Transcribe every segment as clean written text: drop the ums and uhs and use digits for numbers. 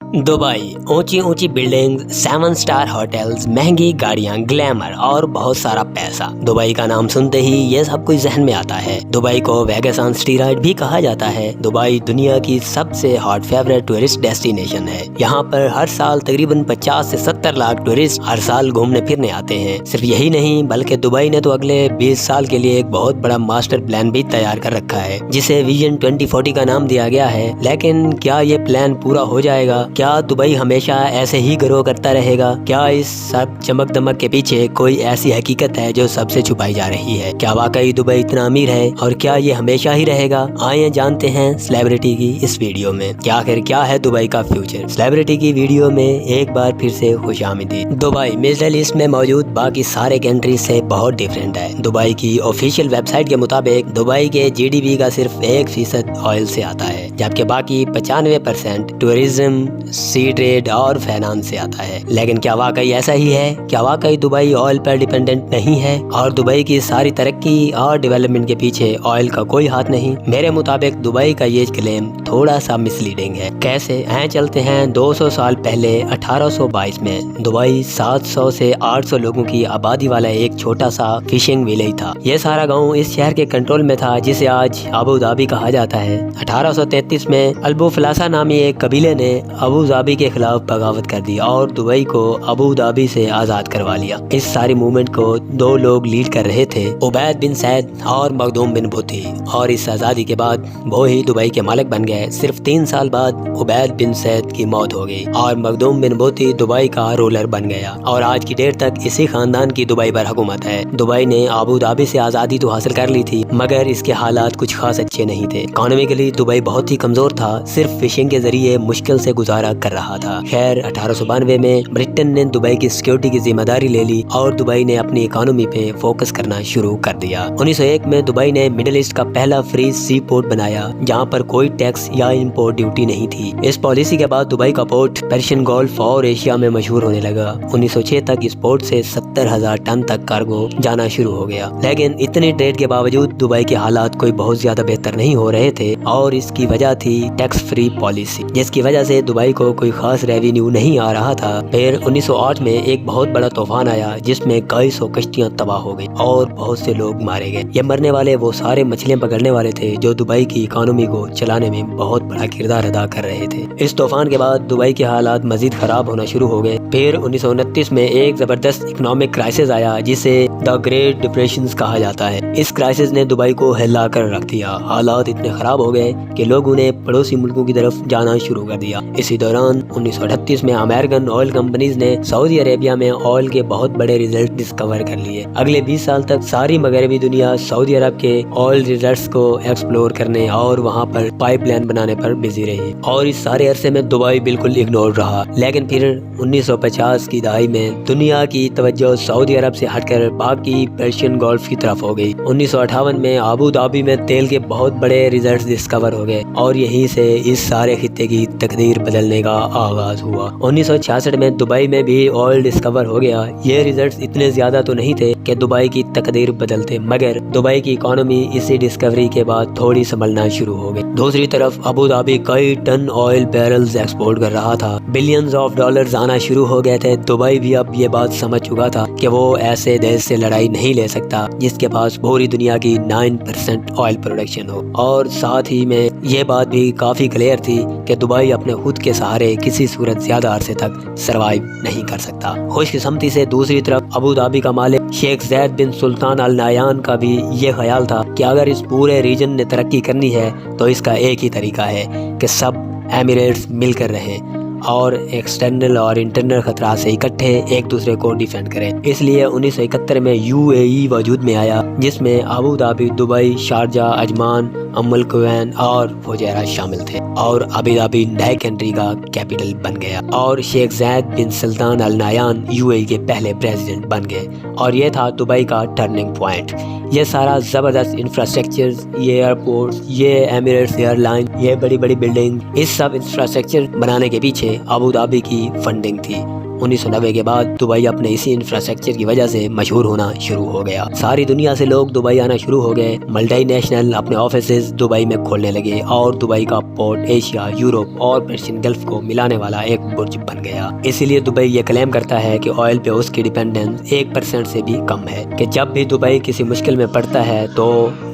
Dubai, ऊंची ऊंची buildings, 7 star hotels, महंगी गाड़ियां, ग्लैमर और बहुत सारा पैसा। दुबई का नाम सुनते ही ये सब कुछ जहन में आता है। दुबई को वेगास ऑन स्टीरॉयड भी कहा जाता है। दुबई दुनिया की सबसे हॉट फेवरेट टूरिस्ट डेस्टिनेशन है। यहाँ पर हर साल तकरीबन 50 से 70 लाख टूरिस्ट हर साल घूमने फिरने आते हैं। सिर्फ यही नहीं बल्कि दुबई ने तो अगले 20 साल के लिए एक बहुत बड़ा मास्टर प्लान भी तैयार कर रखा है, जिसे विजन 2040 का नाम दिया गया है। लेकिन क्या ये प्लान पूरा हो जाएगा? क्या दुबई हमेशा ऐसे ही ग्रो करता रहेगा? क्या इस सब चमक दमक के पीछे कोई ऐसी हकीकत है जो सबसे छुपाई जा रही है? क्या वाकई दुबई इतना अमीर है और क्या ये हमेशा ही रहेगा? आइए जानते हैं सेलिब्रिटी की इस वीडियो में कि आखिर क्या है दुबई का फ्यूचर। सेलिब्रिटी की वीडियो में एक बार फिर से खुशामदीद। दुबई मिडिल ईस्ट में मौजूद बाकी सारे कंट्रीज से बहुत डिफरेंट है। दुबई की ऑफिशियल वेबसाइट के मुताबिक दुबई के जीडीपी का सिर्फ 1% ऑयल से आता है, जबकि बाकी 95% टूरिज्म, सी ट्रेड और फाइनेंस से आता है। लेकिन क्या वाकई ऐसा ही है? क्या वाकई दुबई ऑयल पर डिपेंडेंट नहीं है और दुबई की सारी तरक्की और डेवलपमेंट के पीछे ऑयल का कोई हाथ नहीं? मेरे मुताबिक दुबई का ये क्लेम थोड़ा सा मिसलीडिंग है। कैसे? चलते हैं 200 साल पहले 1822 में दुबई 700 से 800 लोगों की आबादी वाला एक छोटा सा फिशिंग विलेज था। ये सारा गांव इस शहर के कंट्रोल में था, जिसे आज अबू धाबी कहा जाता है। 1833 में अल्बुफलासा नामी एक कबीले ने अबू धाबी के खिलाफ बगावत कर दी और दुबई को अबू धाबी से आजाद करवा लिया। इस सारी मूवमेंट को 2 लोग लीड कर रहे थे, उबैद बिन सैद और मखदूम बिन बूती, और इस आजादी के बाद वो ही दुबई के मालिक बन गए। सिर्फ 3 साल बाद उबैद बिन सैद की मौत हो गई और मखदूम बिन बूती दुबई का रूलर बन गया और आज की डेट तक इसी खानदान की दुबई पर हुकूमत है। दुबई ने अबू धाबी से आजादी तो हासिल कर ली थी, मगर इसके हालात कुछ खास अच्छे नहीं थे। इकोनॉमिकली दुबई बहुत ही कमजोर था, सिर्फ फिशिंग के जरिए मुश्किल से गुजारा कर रहा था। खैर 1892 में ब्रिटेन ने दुबई की सिक्योरिटी की जिम्मेदारी ले ली और दुबई ने अपनी इकोनॉमी पे फोकस करना शुरू कर दिया। 1901 में दुबई ने मिडिल ईस्ट का पहला फ्री सी पोर्ट बनाया, जहाँ पर कोई टैक्स या इंपोर्ट ड्यूटी नहीं थी। इस पॉलिसी के बाद दुबई का पोर्ट पर्शियन गोल्फ और एशिया में मशहूर होने लगा। 1906 तक इस पोर्ट से 70,000 टन तक कार्गो जाना शुरू हो गया। लेकिन इतनी ट्रेड के बावजूद दुबई के हालात कोई बहुत ज्यादा बेहतर नहीं हो रहे थे और इसकी वजह थी टैक्स फ्री पॉलिसी, जिसकी वजह से दुबई को कोई खास रेवेन्यू नहीं आ रहा था। फिर 1908 में एक बहुत बड़ा तूफान आया, जिसमें कई 100 कश्तियां तबाह हो गई और बहुत से लोग मारे गए। ये मरने वाले वो सारे मछलियां पकड़ने वाले थे जो दुबई की इकोनॉमी को चलाने में बहुत बड़ा किरदार अदा कर रहे थे। इस तूफान के बाद दुबई के हालात मजीद खराब होना शुरू हो गए। फिर 1929 में एक जबरदस्त इकोनॉमिक क्राइसिस आया, जिसे द ग्रेट डिप्रेशन कहा जाता है। इस क्राइसिस ने दुबई को हिला कर रख दिया। हालात इतने खराब हो गए कि लोगों ने पड़ोसी मुल्कों की तरफ जाना शुरू कर दिया। इसी दौरान 1938 में अमेरिकन ऑयल कंपनीज ने सऊदी अरेबिया में ऑयल के बहुत बड़े रिजल्ट डिस्कवर कर लिए। अगले 20 साल तक सारी मगरबी दुनिया सऊदी अरब के ऑयल रिजल्ट्स को एक्सप्लोर करने और वहां पर पाइपलाइन बनाने पर बिजी रही और इस सारे अरसे में दुबई बिल्कुल इग्नोर रहा। लेकिन फिर 1950 की दहाई में दुनिया की तवज्जो सऊदी अरब से हटकर बाकी पर्शियन गोल्फ की तरफ हो गई। 1958 में अबू धाबी में तेल के बहुत बड़े रिजल्ट्स डिस्कवर हो गए और यहीं से इस सारे खित्ते की तकदीर बदलने का आगाज हुआ। 1966 में दुबई में भी ऑयल डिस्कवर हो गया। ये रिजल्ट्स इतने ज्यादा तो नहीं थे कि दुबई की तकदीर बदलते, मगर दुबई की इकोनॉमी इसी डिस्कवरी के बाद थोड़ी संभलना शुरू हो गई। दूसरी तरफ अबू धाबी कई टन ऑयल बैरल्स एक्सपोर्ट कर रहा था। बिलियंस ऑफ डॉलर्स आना शुरू हो गए थे। दुबई भी अब ये बात समझ चुका था कि वो ऐसे देश से लड़ाई नहीं ले सकता जिसके पास पूरी दुनिया की 9% ऑयल प्रोडक्शन हो, और साथ ही में ये बात भी काफी क्लियर थी कि दुबई अपने खुद के सहारे किसी सूरत ज्यादा अरसे तक सरवाइव नहीं कर सकता। खुशकिस्मती से दूसरी तरफ अबू धाबी का मालिक Sheikh Zayed bin Sultan Al नायान का भी ये ख्याल था कि अगर इस पूरे रीजन ने तरक्की करनी है तो इसका एक ही तरीका है कि सब एमिरेट्स मिलकर रहें और एक्सटर्नल और इंटरनल खतरा से इकट्ठे एक दूसरे को डिफेंड करें। इसलिए 1971 में यूएई वजूद में आया, जिसमें Abu Dhabi, Dubai, Sharjah, Ajman, Umm al Quwain और फुजैरा शामिल थे और अबू धाबी नए कंट्री का कैपिटल बन गया और Sheikh Zayed bin Sultan Al Nahyan UAE के पहले प्रेसिडेंट बन गए और ये था दुबई का टर्निंग पॉइंट। ये सारा ज़बरदस्त इंफ्रास्ट्रक्चर, ये एयरपोर्ट्स, ये एमिरेट्स एयरलाइन, ये बड़ी बड़ी बिल्डिंग, इस सब इंफ्रास्ट्रक्चर बनाने के पीछे अबू धाबी की फंडिंग थी 1990 के बाद दुबई अपने इसी इंफ्रास्ट्रक्चर की वजह से मशहूर होना शुरू हो गया। सारी दुनिया से लोग दुबई आना शुरू हो गए। मल्टीनेशनल अपने ऑफिसेज दुबई में खोलने लगे और दुबई का पोर्ट एशिया, यूरोप और पर्शियन गल्फ को मिलाने वाला एक बुर्ज बन गया। इसीलिए दुबई ये क्लेम करता है कि ऑयल पे उसकी डिपेंडेंस 1% से भी कम है, कि जब भी दुबई किसी मुश्किल में पड़ता है तो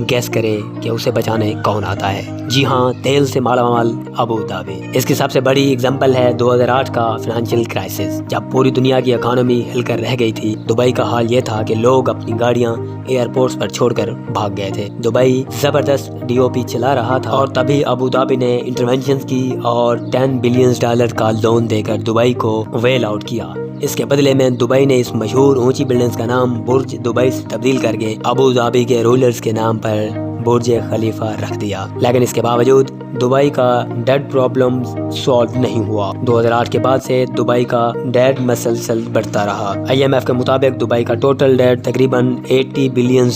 गैस करे कि उसे बचाने कौन आता है। जी हाँ, तेल से मालामाल अबू धाबी। इसकी सबसे बड़ी एग्जांपल है 2008 का फाइनेंशियल क्राइसिस, जब पूरी दुनिया की इकोनॉमी हिलकर रह गई थी। दुबई का हाल ये था कि लोग अपनी गाड़ियां एयरपोर्ट्स पर छोड़कर भाग गए थे। दुबई जबरदस्त डीओपी चला रहा था और तभी अबू धाबी ने इंटरवेंशन की और $10 बिलियन का लोन देकर दुबई को वेल आउट किया। इसके बदले में दुबई ने इस मशहूर ऊंची बिल्डिंग्स का नाम बुर्ज दुबई से तब्दील करके अबू धाबी के रूलर्स के नाम पर बुर्ज खलीफा रख दिया। लेकिन इसके बावजूद दुबई का डेट प्रॉब्लम सॉल्व नहीं हुआ। 2008 के बाद से दुबई का डेट मसलसल बढ़ता रहा। IMF के मुताबिक दुबई का टोटल डेट तकरीबन $80 बिलियन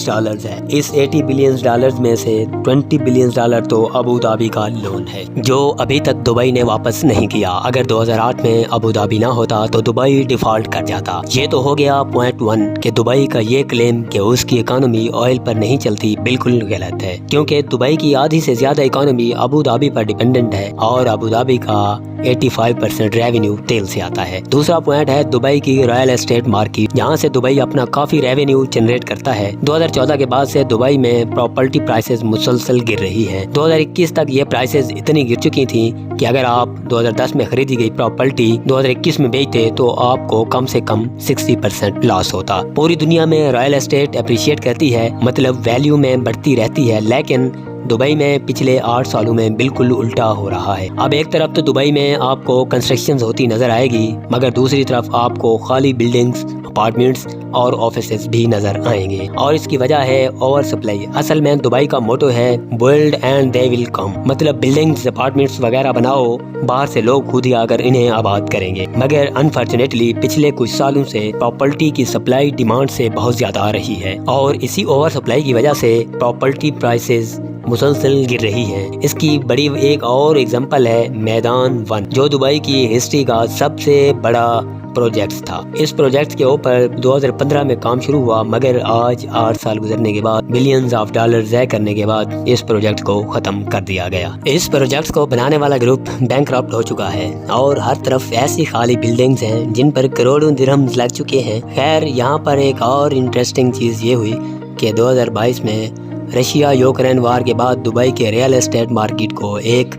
है। इस $80 बिलियन में से $20 बिलियन तो अबू धाबी का लोन है, जो अभी तक दुबई ने वापस नहीं किया। अगर 2008 में अबू धाबी ना होता तो दुबई डिफॉल्ट कर जाता। ये तो हो गया पॉइंट 1 कि दुबई का ये क्लेम कि उसकी इकोनॉमी ऑयल पर नहीं चलती बिल्कुल गलत है, क्योंकि दुबई की आधी से ज्यादा इकोनॉमी अबू धाबी पर डिपेंडेंट है और अबू धाबी का 85% रेवेन्यू तेल से आता है। दूसरा पॉइंट है दुबई की रॉयल एस्टेट मार्केट, जहां से दुबई अपना काफी रेवेन्यू जनरेट करता है। 2014 के बाद से दुबई में प्रॉपर्टी प्राइसेस मुसलसल गिर रही है। 2021 तक ये प्राइसेस इतनी गिर चुकी थी कि अगर आप 2010 में खरीदी गई प्रॉपर्टी 2021 में बेचते तो आपको कम से कम 60% लॉस होता। पूरी दुनिया में रॉयल एस्टेट अप्रिशिएट करती है, मतलब वैल्यू में बढ़ती रहती है, लेकिन दुबई में पिछले 8 सालों में बिल्कुल उल्टा हो रहा है। अब एक तरफ तो दुबई में आपको कंस्ट्रक्शन होती नजर आएगी, मगर दूसरी तरफ आपको खाली बिल्डिंग्स, अपार्टमेंट्स और ऑफिसेस भी नजर आएंगे, और इसकी वजह है ओवर सप्लाई। असल में दुबई का मोटो है build and they will come, मतलब बिल्डिंग्स, अपार्टमेंट्स वगैरह बनाओ, बाहर से लोग खुद ही आकर इन्हें आबाद करेंगे। मगर अनफॉर्चुनेटली पिछले कुछ सालों से प्रॉपर्टी की सप्लाई डिमांड से बहुत ज्यादा आ रही है, और इसी ओवर सप्लाई की वजह से प्रॉपर्टी प्राइसेस मुसलसल गिर रही है। इसकी बड़ी एक और एग्जांपल है मैदान 1, जो दुबई की हिस्ट्री का सबसे बड़ा प्रोजेक्ट था। इस प्रोजेक्ट के ऊपर 2015 में काम शुरू हुआ, मगर आज 8 साल गुजरने के बाद बिलियंस ऑफ डॉलर ज़ाय करने के बाद इस प्रोजेक्ट को खत्म कर दिया गया। इस प्रोजेक्ट को बनाने वाला ग्रुप बैंकरप्ट हो चुका है और हर तरफ ऐसी खाली बिल्डिंग्स हैं जिन पर करोड़ों दिरहम्स लग चुके हैं। खैर, यहाँ पर एक और इंटरेस्टिंग चीज़ ये हुई कि 2022 में रशिया यूक्रेन वार के बाद दुबई के रियल एस्टेट मार्केट को एक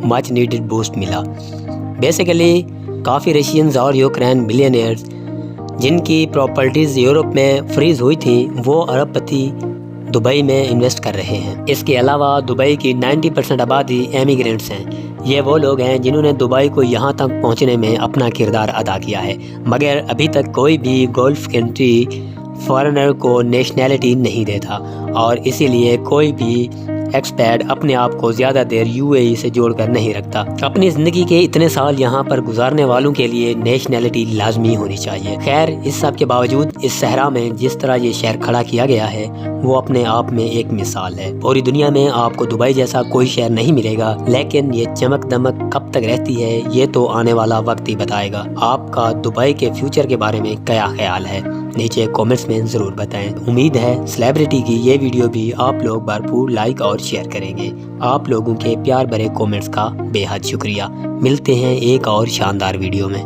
मच नीडेड बूस्ट मिला। बेसिकली काफ़ी रशियंस और यूक्रेन बिलियनियर्स जिनकी प्रॉपर्टीज़ यूरोप में फ्रीज हुई थी, वो अरबपति दुबई में इन्वेस्ट कर रहे हैं। इसके अलावा दुबई की 90% आबादी एमिग्रेंट्स हैं। ये वो लोग हैं जिन्होंने दुबई को यहाँ तक पहुँचने में अपना किरदार अदा किया है, मगर अभी तक कोई भी गल्फ कंट्री फॉरेनर को नेशनैलिटी नहीं देता, और इसीलिए कोई भी एक्सपैट अपने आप को ज़्यादा देर UAE से जोड़कर नहीं रखता। अपनी ज़िंदगी के इतने साल यहाँ पर गुजारने वालों के लिए नेशनैलिटी लाजमी होनी चाहिए। खैर, इस सब के बावजूद इस सहरा में जिस तरह ये शहर खड़ा किया गया है वो अपने आप में एक मिसाल है। पूरी दुनिया में आपको दुबई जैसा कोई शहर नहीं मिलेगा, लेकिन ये चमक दमक कब तक रहती है ये तो आने वाला वक्त ही बताएगा। आपका दुबई के फ्यूचर के बारे में क्या ख्याल है, नीचे कमेंट्स में ज़रूर बताएं। उम्मीद है सेलिब्रिटी की ये वीडियो भी आप लोग भरपूर लाइक और शेयर करेंगे। आप लोगों के प्यार भरे कमेंट्स का बेहद शुक्रिया। मिलते हैं एक और शानदार वीडियो में।